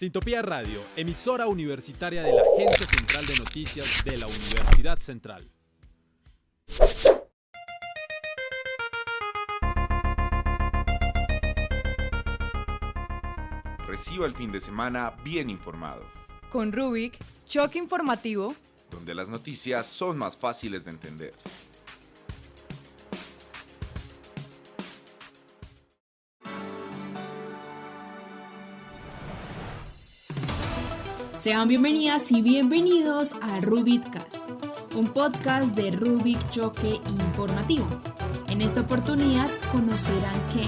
Sintopía Radio, emisora universitaria de la Agencia Central de Noticias de la Universidad Central. Reciba el fin de semana bien informado, Con Rubik, choque informativo, donde las noticias son más fáciles de entender. Sean bienvenidas y bienvenidos a Rubikcast, un podcast de Rubik Choque Informativo. En esta oportunidad conocerán que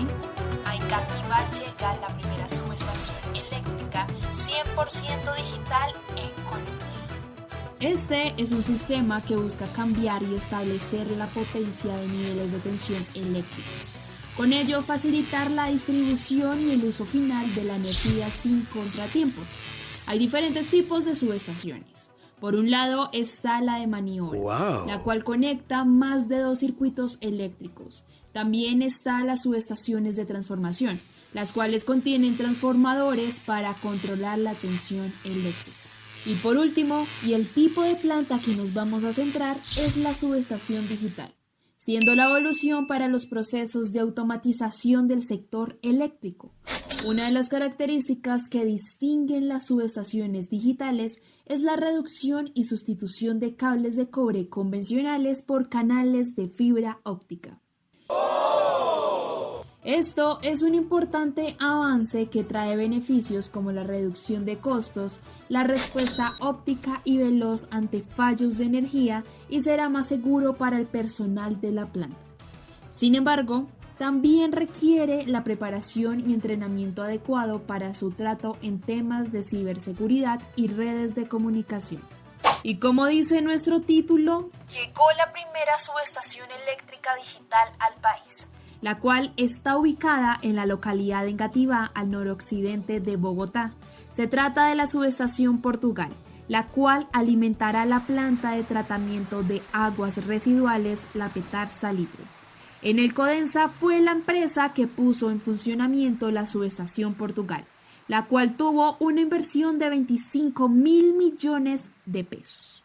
a Icaqui va a llegar la primera subestación eléctrica 100% digital en Colombia. Este es un sistema que busca cambiar y establecer la potencia de niveles de tensión eléctricos. Con ello facilitar la distribución y el uso final de la energía sin contratiempos. Hay diferentes tipos de subestaciones. Por un lado está la de maniobra, la cual conecta más de 2 circuitos eléctricos. También están las subestaciones de transformación, las cuales contienen transformadores para controlar la tensión eléctrica. Y por último, y el tipo de planta que nos vamos a centrar es la subestación digital, siendo la evolución para los procesos de automatización del sector eléctrico. Una de las características que distinguen las subestaciones digitales es la reducción y sustitución de cables de cobre convencionales por canales de fibra óptica. Esto es un importante avance que trae beneficios como la reducción de costos, la respuesta óptica y veloz ante fallos de energía y será más seguro para el personal de la planta. Sin embargo, también requiere la preparación y entrenamiento adecuado para su trato en temas de ciberseguridad y redes de comunicación. Y como dice nuestro título, llegó la primera subestación eléctrica digital al país, la cual está ubicada en la localidad de Engativá, al noroccidente de Bogotá. Se trata de la subestación Portugal, la cual alimentará la planta de tratamiento de aguas residuales La Petar Salitre. En el Codensa fue la empresa que puso en funcionamiento la subestación Portugal, la cual tuvo una inversión de 25.000 millones de pesos.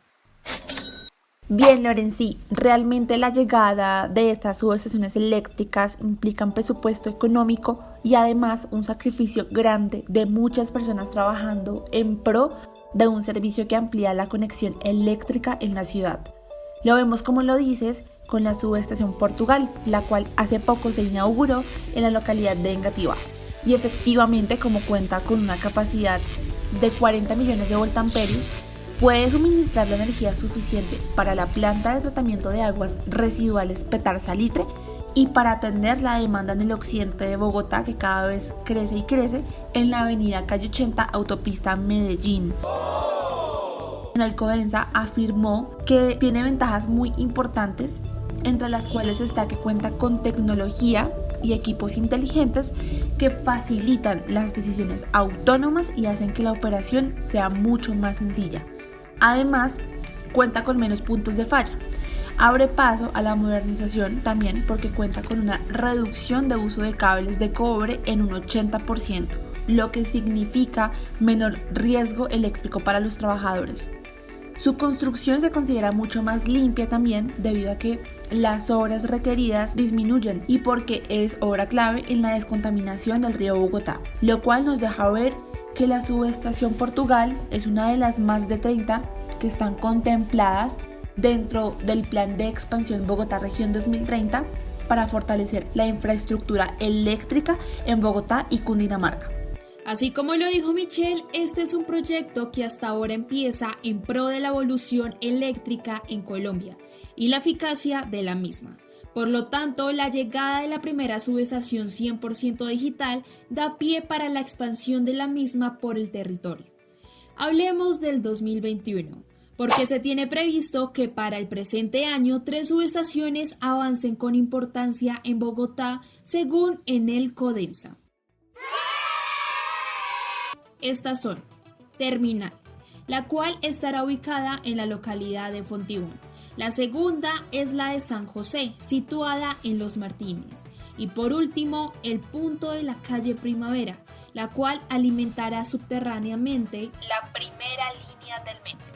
Bien, Lorenzi, realmente la llegada de estas subestaciones eléctricas implica un presupuesto económico y además un sacrificio grande de muchas personas trabajando en pro de un servicio que amplía la conexión eléctrica en la ciudad. Lo vemos, como lo dices, con la subestación Portugal, la cual hace poco se inauguró en la localidad de Engativá. Y efectivamente, como cuenta con una capacidad de 40 millones de voltamperios, puede suministrar la energía suficiente para la planta de tratamiento de aguas residuales Petar Salitre y para atender la demanda en el occidente de Bogotá, que cada vez crece y crece, en la avenida Calle 80, autopista Medellín. En Alcobenza afirmó que tiene ventajas muy importantes, entre las cuales está que cuenta con tecnología y equipos inteligentes que facilitan las decisiones autónomas y hacen que la operación sea mucho más sencilla. Además, cuenta con menos puntos de falla. Abre paso a la modernización también porque cuenta con una reducción de uso de cables de cobre en un 80%, lo que significa menor riesgo eléctrico para los trabajadores. Su construcción se considera mucho más limpia también debido a que las obras requeridas disminuyen y porque es obra clave en la descontaminación del río Bogotá, lo cual nos deja ver que la subestación Portugal es una de las más de 30 que están contempladas dentro del Plan de Expansión Bogotá Región 2030 para fortalecer la infraestructura eléctrica en Bogotá y Cundinamarca. Así como lo dijo Michelle, este es un proyecto que hasta ahora empieza en pro de la evolución eléctrica en Colombia y la eficacia de la misma. Por lo tanto, la llegada de la primera subestación 100% digital da pie para la expansión de la misma por el territorio. Hablemos del 2021, porque se tiene previsto que para el presente año 3 subestaciones avancen con importancia en Bogotá, según Enel Codensa. Estas son: Terminal, la cual estará ubicada en la localidad de Fontibón. La segunda es la de San José, situada en Los Martínez. Y por último, el punto de la calle Primavera, la cual alimentará subterráneamente la primera línea del metro.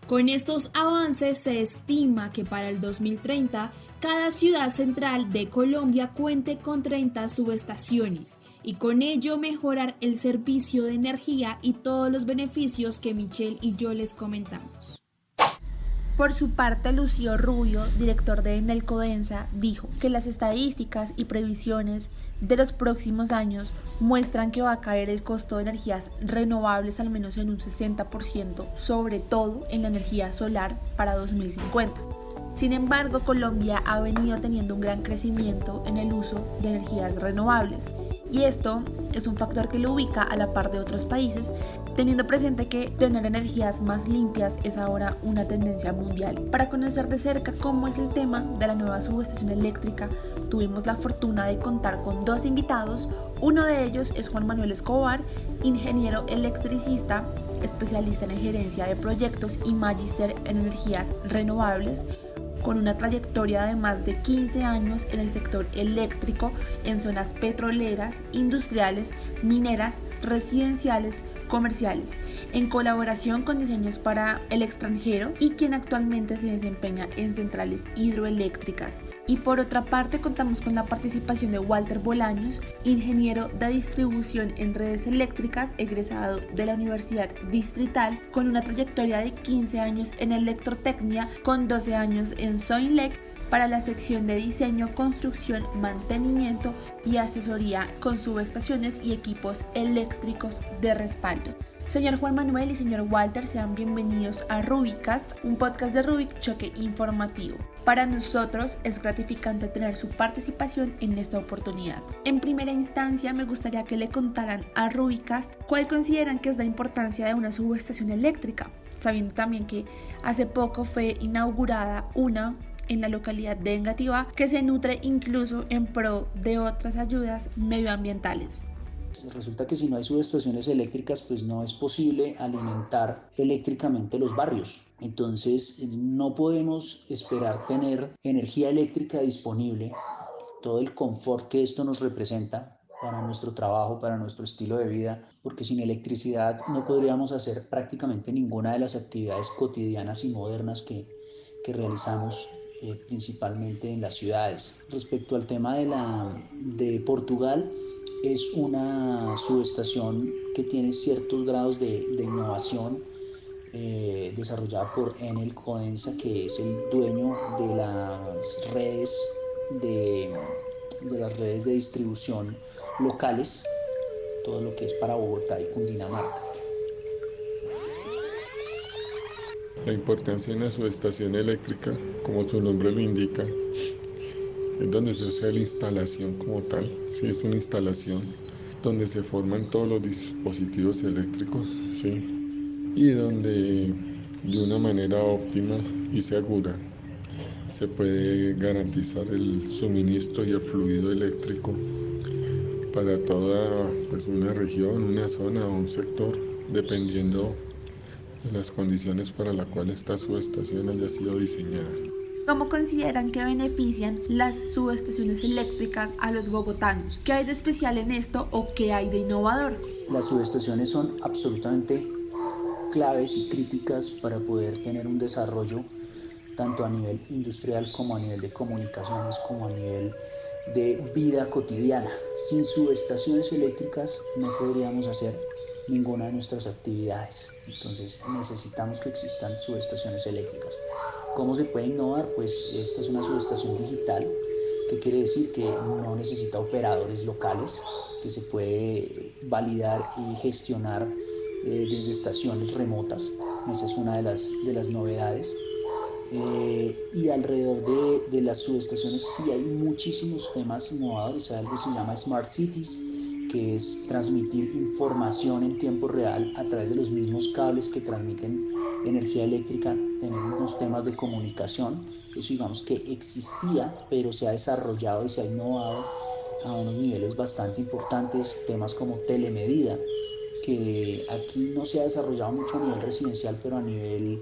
Con estos avances se estima que para el 2030 cada ciudad central de Colombia cuente con 30 subestaciones y con ello mejorar el servicio de energía y todos los beneficios que Michelle y yo les comentamos. Por su parte, Lucio Rubio, director de Enelcodensa, dijo que las estadísticas y previsiones de los próximos años muestran que va a caer el costo de energías renovables al menos en un 60%, sobre todo en la energía solar para 2050. Sin embargo, Colombia ha venido teniendo un gran crecimiento en el uso de energías renovables. Y esto es un factor que lo ubica a la par de otros países, teniendo presente que tener energías más limpias es ahora una tendencia mundial. Para conocer de cerca cómo es el tema de la nueva subestación eléctrica, tuvimos la fortuna de contar con 2 invitados. Uno de ellos es Juan Manuel Escobar, ingeniero electricista, especialista en gerencia de proyectos y magíster en energías renovables, con una trayectoria de más de 15 años en el sector eléctrico en zonas petroleras, industriales, mineras, residenciales, comerciales, en colaboración con diseños para el extranjero y quien actualmente se desempeña en centrales hidroeléctricas. Y por otra parte contamos con la participación de Walter Bolaños, ingeniero de distribución en redes eléctricas, egresado de la Universidad Distrital, con una trayectoria de 15 años en electrotecnia, con 12 años en Soinlec, para la sección de diseño, construcción, mantenimiento y asesoría con subestaciones y equipos eléctricos de respaldo. Señor Juan Manuel y señor Walter, sean bienvenidos a Rubicast, un podcast de Rubik Choque Informativo. Para nosotros es gratificante tener su participación en esta oportunidad. En primera instancia, me gustaría que le contaran a Rubicast cuál consideran que es la importancia de una subestación eléctrica, sabiendo también que hace poco fue inaugurada una en la localidad de Engativá, que se nutre incluso en pro de otras ayudas medioambientales. Resulta que si no hay subestaciones eléctricas, pues no es posible alimentar eléctricamente los barrios. Entonces no podemos esperar tener energía eléctrica disponible, todo el confort que esto nos representa para nuestro trabajo, para nuestro estilo de vida, porque sin electricidad no podríamos hacer prácticamente ninguna de las actividades cotidianas y modernas que realizamos principalmente en las ciudades. Respecto al tema de Portugal, es una subestación que tiene ciertos grados de innovación desarrollada por Enelcodensa, que es el dueño de las redes de distribución locales, todo lo que es para Bogotá y Cundinamarca. La importancia de una subestación eléctrica, como su nombre lo indica, es donde se hace la instalación como tal. Sí, es una instalación donde se forman todos los dispositivos eléctricos, ¿sí? Y donde de una manera óptima y segura se puede garantizar el suministro y el fluido eléctrico para toda una región, una zona o un sector, dependiendo de las condiciones para las cuales esta subestación haya sido diseñada. ¿Cómo consideran que benefician las subestaciones eléctricas a los bogotanos? ¿Qué hay de especial en esto o qué hay de innovador? Las subestaciones son absolutamente claves y críticas para poder tener un desarrollo tanto a nivel industrial como a nivel de comunicaciones, como a nivel de vida cotidiana. Sin subestaciones eléctricas no podríamos hacer ninguna de nuestras actividades. Entonces necesitamos que existan subestaciones eléctricas. ¿Cómo se puede innovar? Pues esta es una subestación digital, que quiere decir que no necesita operadores locales, que se puede validar y gestionar desde estaciones remotas. Esa es una de las novedades. Y alrededor de las subestaciones sí hay muchísimos temas innovadores. Hay algo que se llama Smart Cities, que es transmitir información en tiempo real a través de los mismos cables que transmiten energía eléctrica. Tenemos unos temas de comunicación, eso digamos que existía, pero se ha desarrollado y se ha innovado a unos niveles bastante importantes. Temas como telemedida, que aquí no se ha desarrollado mucho a nivel residencial, pero a nivel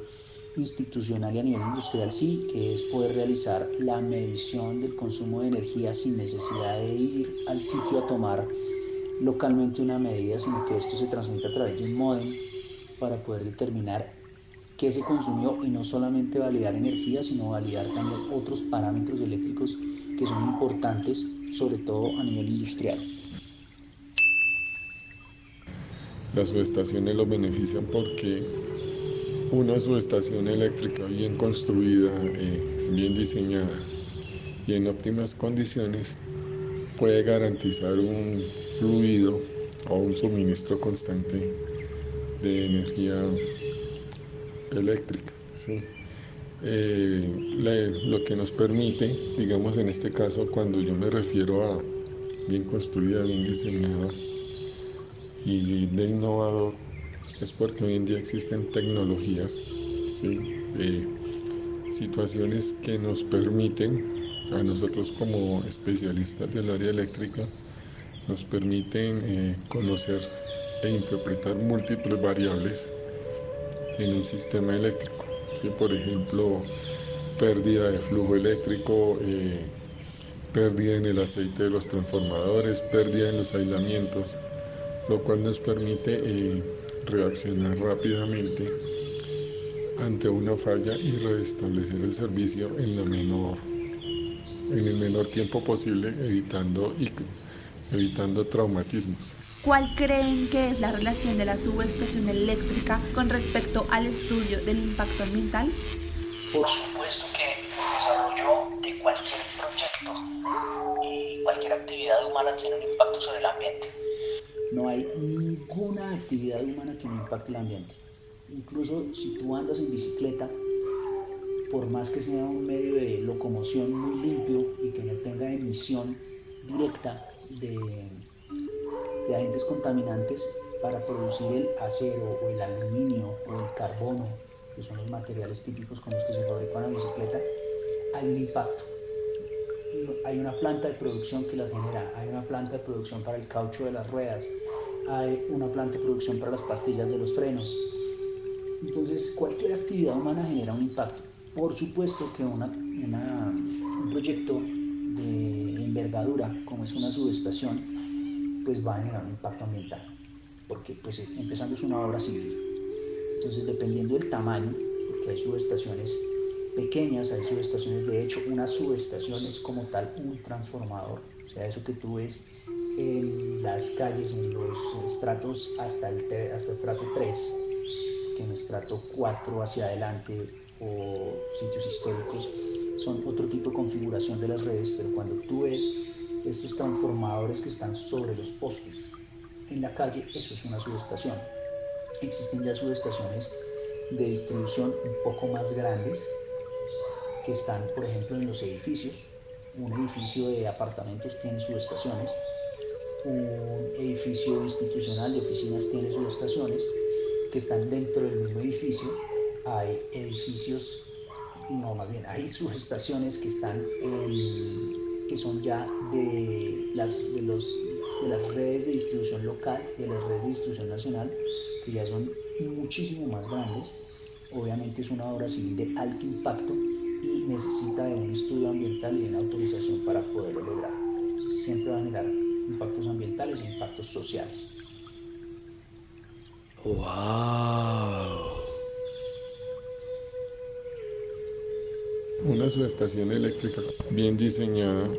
institucional y a nivel industrial sí, que es poder realizar la medición del consumo de energía sin necesidad de ir al sitio a tomar localmente una medida, sino que esto se transmite a través de un módem para poder determinar qué se consumió y no solamente validar energía, sino validar también otros parámetros eléctricos que son importantes, sobre todo a nivel industrial. Las subestaciones lo benefician porque una subestación eléctrica bien construida, bien diseñada y en óptimas condiciones puede garantizar un fluido o un suministro constante de energía eléctrica, ¿sí? Lo que nos permite, digamos en este caso, cuando yo me refiero a bien construida, bien diseñada y de innovador, es porque hoy en día existen tecnologías, ¿sí? Situaciones que nos permiten a nosotros como especialistas del área eléctrica, nos permiten conocer e interpretar múltiples variables en un sistema eléctrico, ¿sí? Por ejemplo, pérdida de flujo eléctrico, pérdida en el aceite de los transformadores, pérdida en los aislamientos, lo cual nos permite reaccionar rápidamente ante una falla y restablecer el servicio en el menor tiempo posible, evitando traumatismos. ¿Cuál creen que es la relación de la subestación eléctrica con respecto al estudio del impacto ambiental? Por supuesto que el desarrollo de cualquier proyecto y cualquier actividad humana tiene un impacto sobre el ambiente. No hay ninguna actividad humana que no impacte el ambiente. Incluso si tú andas en bicicleta, por más que sea un medio de locomoción muy limpio y que no tenga emisión directa de agentes contaminantes para producir el acero o el aluminio o el carbono, que son los materiales típicos con los que se fabrica una bicicleta, hay un impacto. Hay una planta de producción que las genera, hay una planta de producción para el caucho de las ruedas, hay una planta de producción para las pastillas de los frenos. Entonces, cualquier actividad humana genera un impacto. Por supuesto que un proyecto de envergadura, como es una subestación, pues va a generar un impacto ambiental, porque pues empezando es una obra civil. Entonces, dependiendo del tamaño, porque hay subestaciones pequeñas, hay subestaciones, de hecho, una subestación es como tal un transformador, o sea, eso que tú ves en las calles, en los estratos hasta estrato 3, que en estrato 4 hacia adelante o sitios históricos son otro tipo de configuración de las redes, pero cuando tú ves estos transformadores que están sobre los postes en la calle, eso es una subestación. Existen ya subestaciones de distribución un poco más grandes que están, por ejemplo, en los edificios. Un edificio de apartamentos tiene subestaciones, un edificio institucional de oficinas tiene subestaciones que están dentro del mismo edificio. Hay hay subestaciones que están que son ya de las redes de distribución local y de las redes de distribución nacional, que ya son muchísimo más grandes. Obviamente es una obra civil de alto impacto y necesita de un estudio ambiental y de una autorización para poderlo lograr. Siempre va a generar impactos ambientales e impactos sociales. ¡Wow! Una subestación eléctrica bien diseñada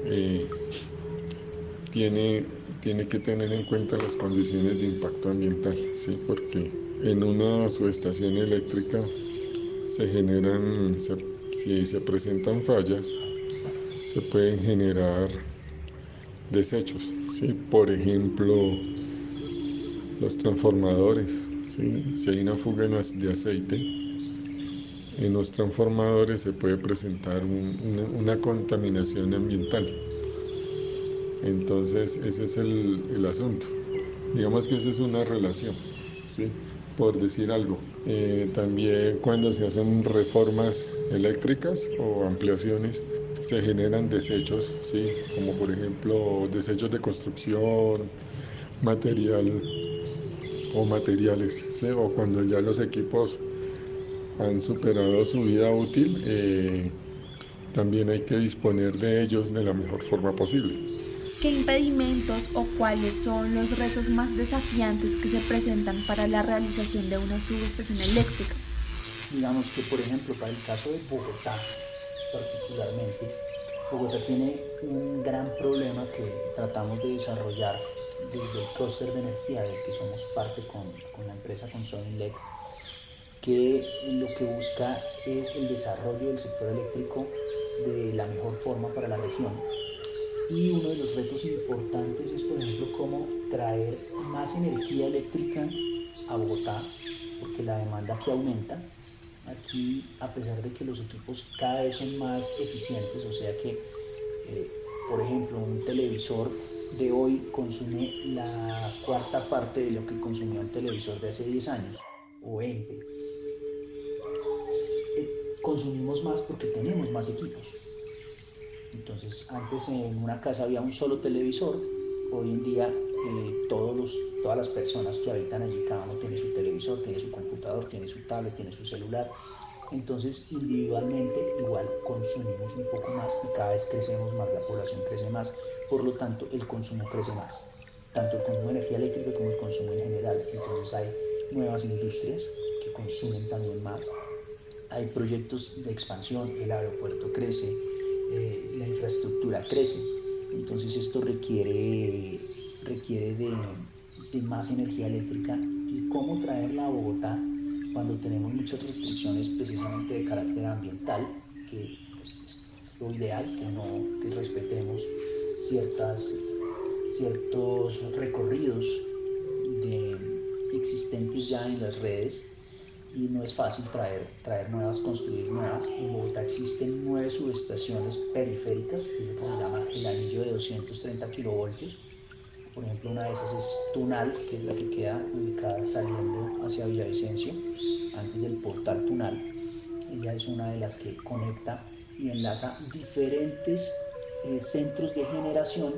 tiene que tener en cuenta las condiciones de impacto ambiental, ¿sí? Porque en una subestación eléctrica si se presentan fallas, se pueden generar desechos, ¿sí? Por ejemplo, los transformadores, ¿sí? Si hay una fuga de aceite, en los transformadores se puede presentar una contaminación ambiental. Entonces ese es el asunto. Digamos que esa es una relación, ¿sí? Por decir algo. También cuando se hacen reformas eléctricas o ampliaciones, se generan desechos, ¿sí? Como por ejemplo desechos de construcción, materiales, ¿sí? O cuando ya los equipos han superado su vida útil, también hay que disponer de ellos de la mejor forma posible. ¿Qué impedimentos o cuáles son los retos más desafiantes que se presentan para la realización de una subestación eléctrica? Digamos que, por ejemplo, para el caso de Bogotá, particularmente, Bogotá tiene un gran problema que tratamos de desarrollar desde el clúster de energía del que somos parte con la empresa Consol-Inlec, que lo que busca es el desarrollo del sector eléctrico de la mejor forma para la región. Y uno de los retos importantes es, por ejemplo, cómo traer más energía eléctrica a Bogotá, porque la demanda aquí aumenta. Aquí, a pesar de que los equipos cada vez son más eficientes, o sea que, por ejemplo, un televisor de hoy consume la cuarta parte de lo que consumía un televisor de hace 10 años o 20. Consumimos más porque tenemos más equipos. Entonces, antes en una casa había un solo televisor, hoy en día todas las personas que habitan allí, cada uno tiene su televisor, tiene su computador, tiene su tablet, tiene su celular. Entonces, individualmente igual consumimos un poco más y cada vez crecemos más, la población crece más, por lo tanto el consumo crece más, tanto el consumo de energía eléctrica como el consumo en general. Entonces hay nuevas industrias que consumen también más, hay proyectos de expansión, el aeropuerto crece, la infraestructura crece, entonces esto requiere de más energía eléctrica. ¿Y cómo traerla a Bogotá cuando tenemos muchas restricciones precisamente de carácter ambiental? Que pues, es lo ideal, que respetemos ciertos recorridos existentes ya en las redes, y no es fácil traer nuevas, construir nuevas. En Bogotá existen 9 subestaciones periféricas, que es lo que se llama el anillo de 230 kilovoltios. Por ejemplo, una de esas es Tunal, que es la que queda ubicada saliendo hacia Villavicencio, antes del portal Tunal. Ella es una de las que conecta y enlaza diferentes centros de generación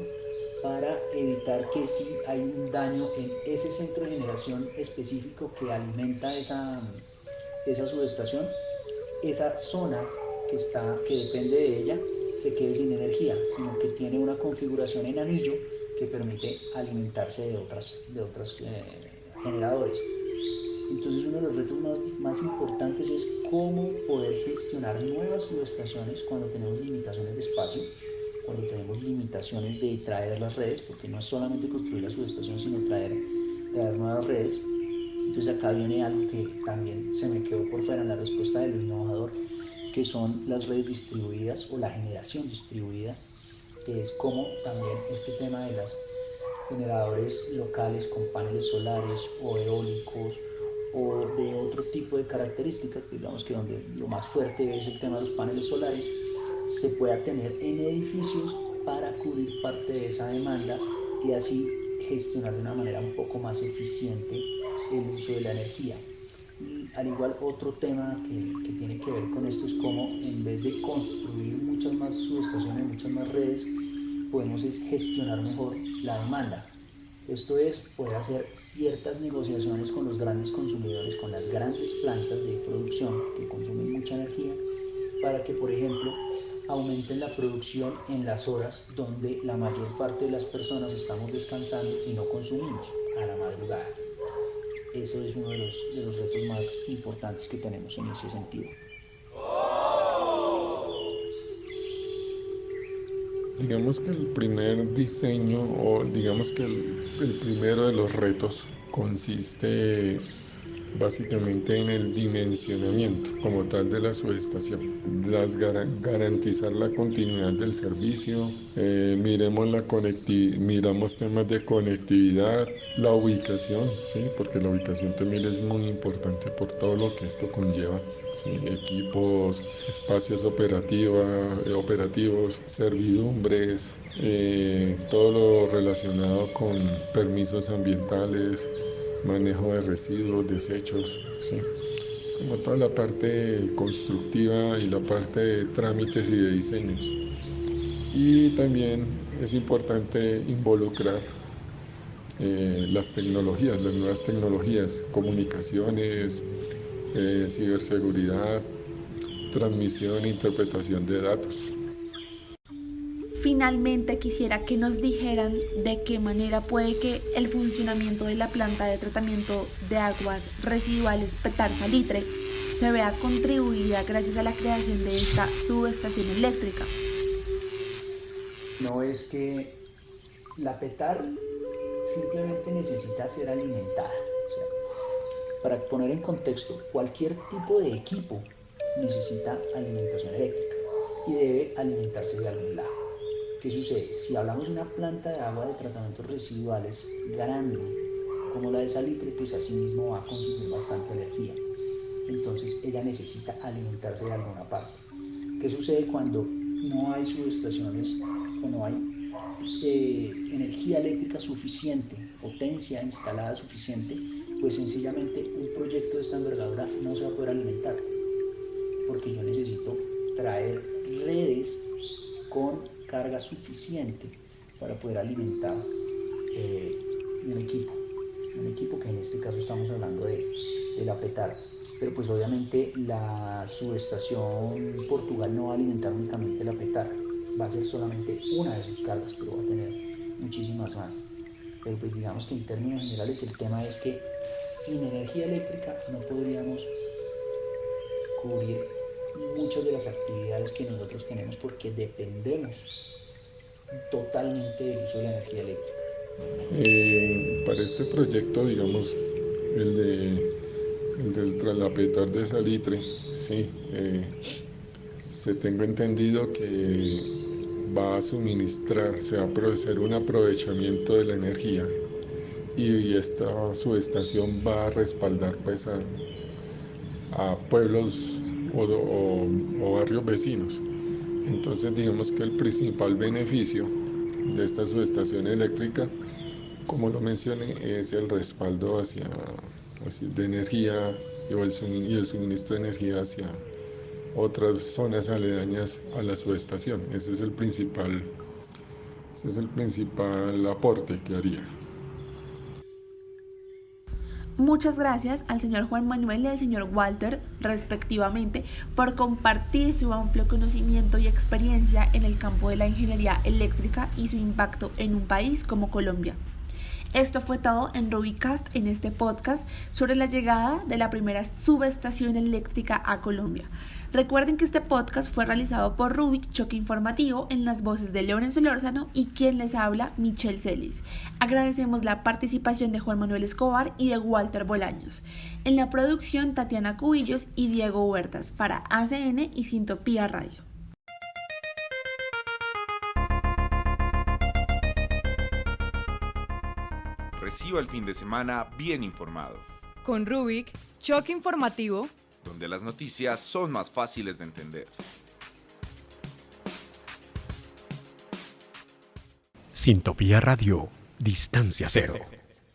para evitar que si hay un daño en ese centro de generación específico que alimenta esa subestación, esa zona que depende de ella se quede sin energía, sino que tiene una configuración en anillo que permite alimentarse de otros generadores. Entonces, uno de los retos más importantes es cómo poder gestionar nuevas subestaciones cuando tenemos limitaciones de espacio, cuando tenemos limitaciones de traer las redes, porque no es solamente construir la subestación, sino traer nuevas redes. Entonces acá viene algo que también se me quedó por fuera en la respuesta de lo innovador, que son las redes distribuidas o la generación distribuida, que es como también este tema de los generadores locales con paneles solares o eólicos o de otro tipo de características, digamos que donde lo más fuerte es el tema de los paneles solares, se pueda tener en edificios para cubrir parte de esa demanda y así gestionar de una manera un poco más eficiente el uso de la energía. Y al igual, otro tema que tiene que ver con esto es cómo, en vez de construir muchas más subestaciones, muchas más redes, podemos gestionar mejor la demanda. Esto es, poder hacer ciertas negociaciones con los grandes consumidores, con las grandes plantas de producción que consumen mucha energía, para que, por ejemplo, aumenten la producción en las horas donde la mayor parte de las personas estamos descansando y no consumimos, a la madrugada. Ese es uno de los retos más importantes que tenemos en ese sentido. Digamos que el primer diseño, o digamos que el primero de los retos, consiste básicamente en el dimensionamiento como tal de la subestación, garantizar la continuidad del servicio, miramos temas de conectividad, la ubicación, ¿sí? Porque la ubicación también es muy importante por todo lo que esto conlleva, ¿sí? Equipos, espacios operativos, servidumbres, todo lo relacionado con permisos ambientales, manejo de residuos, desechos, ¿sí? Es como toda la parte constructiva y la parte de trámites y de diseños. Y también es importante involucrar las nuevas tecnologías, comunicaciones, ciberseguridad, transmisión e interpretación de datos. Finalmente quisiera que nos dijeran de qué manera puede que el funcionamiento de la planta de tratamiento de aguas residuales Petar Salitre se vea contribuida gracias a la creación de esta subestación eléctrica. No es que la Petar simplemente necesita ser alimentada. O sea, para poner en contexto, cualquier tipo de equipo necesita alimentación eléctrica y debe alimentarse de algún lado. ¿Qué sucede? Si hablamos de una planta de agua de tratamientos residuales grande, como la de Salitre, pues así mismo va a consumir bastante energía. Entonces ella necesita alimentarse de alguna parte. ¿Qué sucede cuando no hay subestaciones o no hay energía eléctrica suficiente, potencia instalada suficiente? Pues sencillamente un proyecto de esta envergadura no se va a poder alimentar, porque yo necesito traer redes con carga suficiente para poder alimentar un equipo que en este caso estamos hablando de la Petar. Pero pues obviamente la subestación Portugal no va a alimentar únicamente la Petar, va a ser solamente una de sus cargas, pero va a tener muchísimas más. Pero pues digamos que en términos generales el tema es que sin energía eléctrica no podríamos cubrir muchas de las actividades que nosotros tenemos, porque dependemos totalmente del uso de la energía eléctrica. Para este proyecto, digamos, el de la Petar de Salitre, sí, tengo entendido que va a suministrar, se va a hacer un aprovechamiento de la energía y esta subestación va a respaldar pues a pueblos o barrios vecinos. Entonces digamos que el principal beneficio de esta subestación eléctrica, como lo mencioné, es el respaldo de energía y el suministro de energía hacia otras zonas aledañas a la subestación. Ese es el principal aporte que haría. Muchas gracias al señor Juan Manuel y al señor Walter, respectivamente, por compartir su amplio conocimiento y experiencia en el campo de la ingeniería eléctrica y su impacto en un país como Colombia. Esto fue todo en Rubicast, en este podcast sobre la llegada de la primera subestación eléctrica a Colombia. Recuerden que este podcast fue realizado por Rubik Choque Informativo en las voces de Lorenzo Lórzano y quien les habla, Michelle Celis. Agradecemos la participación de Juan Manuel Escobar y de Walter Bolaños. En la producción, Tatiana Cubillos y Diego Huertas para ACN y Sintopía Radio. Reciba el fin de semana bien informado, Con Rubik, Choque Informativo, donde las noticias son más fáciles de entender. Sintopía Radio, Distancia Cero.